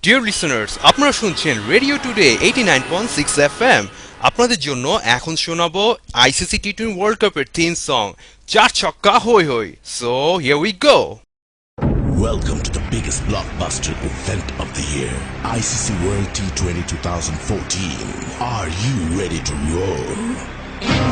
Dear listeners, আপনারা শুনছেন radio today 89.6 FM. আপনাদের জন্য এখন শোনাবো আইসিসি টি-20 ওয়ার্ল্ড কাপের থিম সং চার ছক্কা হই হই। So here we go. Welcome to the biggest blockbuster event of the year, ICC World T20 2014. Are you ready to roll?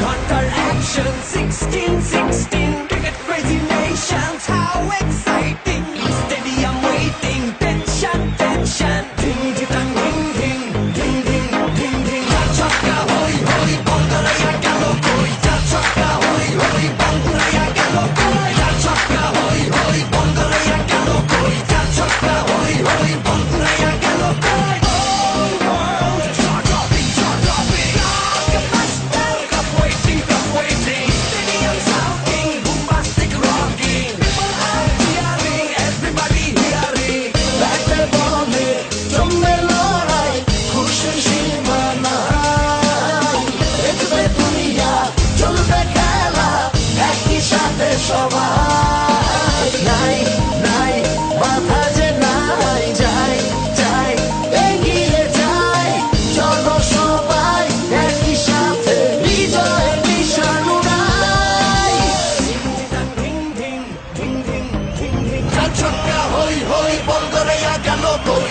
Hunter action 16-16 cricket crazy nations, how exciting! Stadium waiting, tension, tension. Ding ding ding ding ding ding ding ding. Chakka hoi hoi, Bangladesh gelo koi. Chakka hoi hoi, Bangladesh gelo koi. Chakka hoi hoi, Bangladesh gelo koi. Chakka hoi hoi, Bangladesh gelo koi. Oh world, dropping. Like a master, cup waiting. Stadium shouting, bombastic rocking. People are cheering, everybody hearing. Batte bole, জমবে লড়াই, খুশির সীমা নাই। দেখবে দুনিয়া, চলবে খেলা, একই সাথে সবাই। নাই নাই বাধা যে নাই, যাই যাই এগিয়ে যাই। চলো সবাই একই সাথে, বিজয়ের নিশান উড়াই। ঢিং ঢিং ঢিং ঢিং ঢিং ঢিং। চার ছক্কা হই হই, বল করে গেল কই।